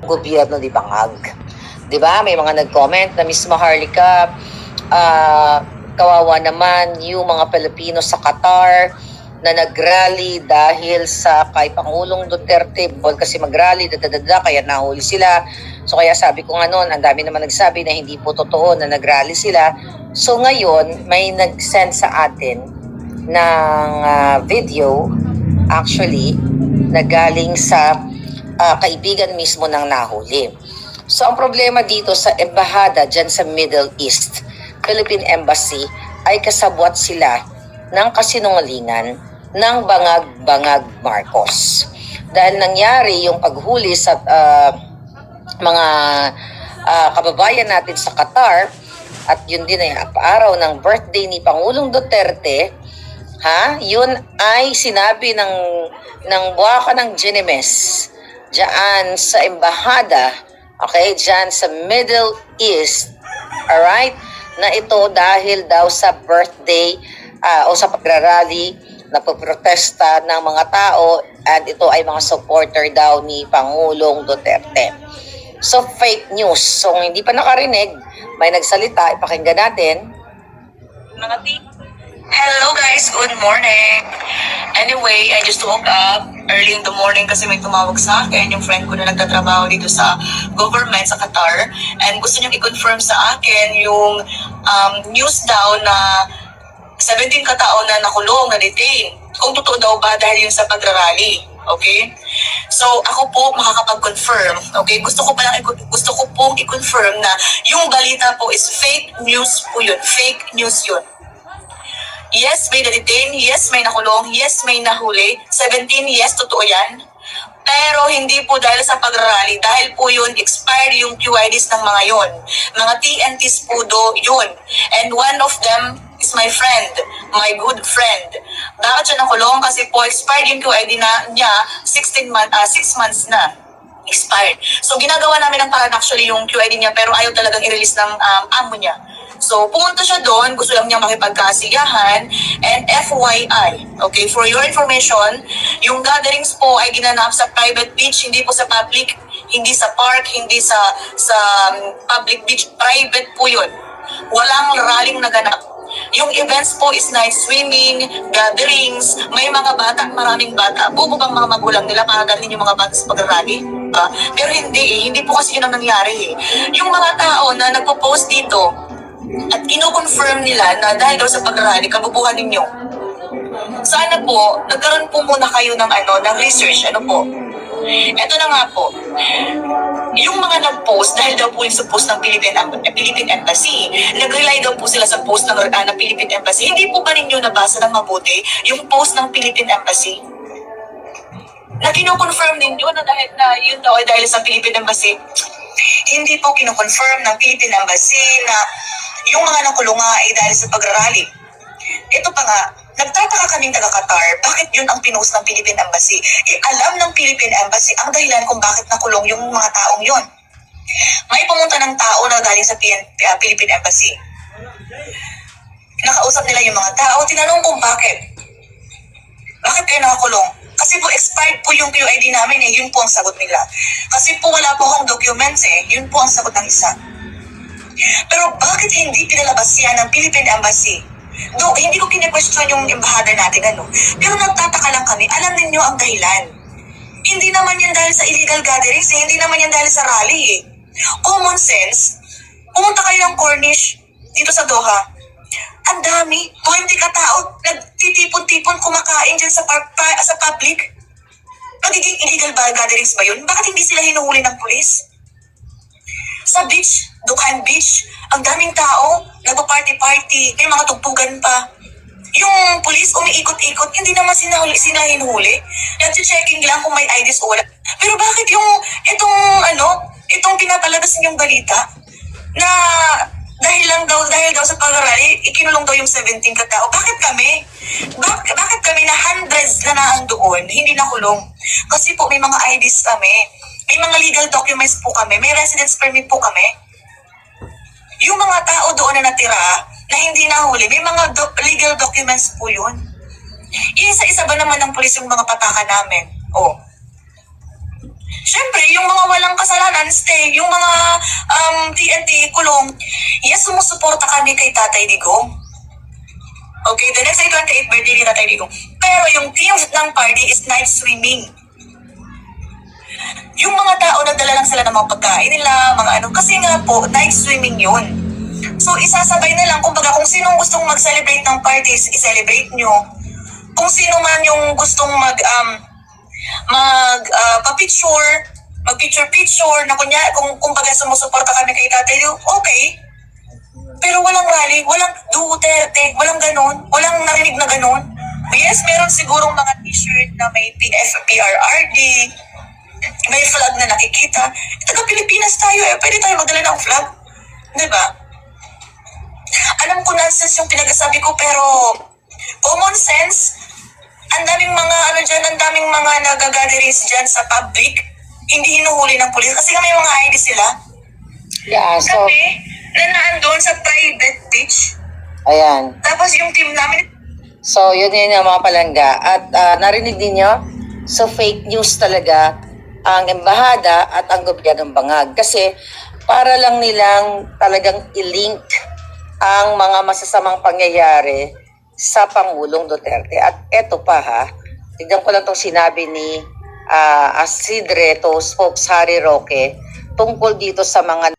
gobyerno ni Bangag. 'Di ba? May mga nag-comment na Miss Maharlika, kawawa naman yung mga Pilipino sa Qatar na nag-rally dahil sa kay Pangulong Duterte, bawal kasi mag-rally, kaya nahuli sila. So kaya sabi ko nga noon, ang dami naman nagsabi na hindi po totoo na nag-rally sila. So ngayon, may nag-send sa atin ng video, actually, na galing sa kaibigan mismo ng nahuli. So ang problema dito sa embahada dyan sa Middle East, Philippine Embassy, ay kasabwat sila ng kasinungalingan ng Bangag Marcos. Dahil nangyari yung paghuli sa mga kababayan natin sa Qatar, at yun din ay araw ng birthday ni Pangulong Duterte, yun ay sinabi ng Buwaka ng Ginemes diyan sa embahada, okay, diyan sa Middle East, alright, na ito dahil daw sa birthday o sa pagrarally na pagprotesta ng mga tao, and ito ay mga supporter daw ni Pangulong Duterte. So fake news. So hindi pa nakarinig, may nagsalita, ipakinggan natin. Mga hello guys, good morning. Anyway, I just woke up early in the morning kasi may tumawag sa akin, yung friend ko na nagtatrabaho dito sa government sa Qatar, and gusto niyang i-confirm sa akin yung news daw na 17 katao na nakulong, na detain. Kung totoo daw ba dahil yun sa pagrarally. Okay? So, ako po makakapag-confirm. Okay? Gusto ko pong i-confirm na yung balita po is fake news po yun. Fake news yun. Yes, may na-detain. Yes, may nakulong. Yes, may nahuli. 17, yes, totoo yan. Pero hindi po dahil sa pagrarally. Dahil po yun, expired yung QIDs ng mga yun. Mga TNTs po yun. And one of them is my friend, my good friend. Bakit siya nakulong? Kasi po expired yung QID niya 6 months na. Expired. So ginagawa namin ng paraan actually yung QID niya, pero ayaw talagang i-release ng amo niya. So pumunta siya doon, gusto lang niya makipagkasiyahan, and FYI, okay, for your information, yung gatherings po ay ginanap sa private beach, hindi po sa public, hindi sa park, hindi sa public beach, private po yun. Walang rallying naganap. Yung events po is night swimming, gatherings, may mga bata, maraming bata. Bubo bang mga magulang nila para dalhin yung mga bata sa pag-rally? Pero hindi po kasi yun ang nangyari. Yung mga tao na nagpo-post dito at kino-confirm nila na dahil daw sa pag-rally, kabubuhan ninyo. Sana po, nagkaroon po muna kayo ng research. Ano po? Ito na nga po. Yung mga nag-post, dahil daw po yung sa post ng Philippine Embassy, nag-rely daw po sila sa post ng Philippine Embassy. Hindi po ba ninyo nabasa ng mabuti yung post ng Philippine Embassy? Na kino-confirm ninyo na yun daw ay dahil sa Philippine Embassy? Hindi po kino-confirm ng Philippine Embassy na yung mga nakulunga ay dahil sa pagrarally. Ito pa nga, nagtataka kaming taga-Qatar, bakit yun ang pinost ng Philippine Embassy? Alam ng Philippine Embassy ang dahilan kung bakit nakulong yung mga taong yun. May pumunta ng tao na galing sa Philippine Embassy. Nakausap nila yung mga tao, tinanong kung bakit. Bakit kayo nakakulong? Kasi po expired po yung QID namin yun po ang sagot nila. Kasi po wala po akong documents yun po ang sagot ng isa. Pero bakit hindi pinalabas yan ng Philippine Embassy? Hindi ko kine-question yung embahada natin pero nagtataka lang kami, alam ninyo ang dahilan. Hindi naman yan dahil sa illegal gatherings hindi naman yan dahil sa rally Common sense, pumunta kayo ng Cornish dito sa Doha. Ang dami, 20 katao, nagtitipon-tipon kumakain dyan sa public. Magiging illegal gatherings ba yun? Bakit hindi sila hinuhuli ng pulis? Sa beach, Dukhan Beach, ang daming tao, nagpa-party-party, may mga tugtugan pa. Yung pulis umiikot-ikot, hindi naman sila hinuhuli. Nag-checking lang kung may IDs o wala. Pero bakit itong pinapalabas ninyong balita na dahil daw sa pag-rally, ikinulong daw yung 17 katao. Bakit kami? Bakit kami na hundreds na naandoon, hindi nakulong? Kasi po may mga IDs kami, may mga legal documents po kami, may residence permit po kami. Yung mga tao doon na natira, na hindi nahuli, may mga legal documents po yun. Isa-isa ba naman ng pulis yung mga pataka namin? Siyempre, yung mga walang kasalanan, fans, yung mga TNT kulong, yes, sumusuporta kami kay Tatay Digong. Okay, the next day, 28th birthday ni Tatay Digong. Pero yung team ng party is night swimming. Yung mga tao nagdala lang sila ng mga pagkain nila, mga ano, kasi nga po, night swimming yun. So, isasabay na lang, kumbaga, kung sinong gustong mag-celebrate ng parties, i-celebrate nyo. Kung sino man yung gustong pa-picture, mag-picture-picture, na kunya, kung kumbaga sumusuporta kami kay Tatay Digong, okay. Pero walang rally, walang Duterte, walang ganon, walang narinig na ganon. Yes, meron sigurong mga t-shirt na may PRRD, may flag na nakikita. Taga-Pilipinas tayo pwede tayo magdala ng flag. Diba? Alam ko nonsense yung pinagsasabi ko, pero common sense, ang daming mga ang daming mga nagagatherings dyan sa public, hindi hinuhuli ng pulis kasi may mga ID sila. Yeah, so, Kami, na naandun sa private beach, ayan. tapos yung team namin, So, yun yung mga palangga. At narinig ninyo, so fake news talaga ang embahada at ang gobyernong Bangag. Kasi para lang nilang talagang i-link ang mga masasamang pangyayari sa Pangulong Duterte. At eto pa ha, tignan ko lang itong sinabi ni Asidre, to spokes Harry Roque, tungkol dito sa mga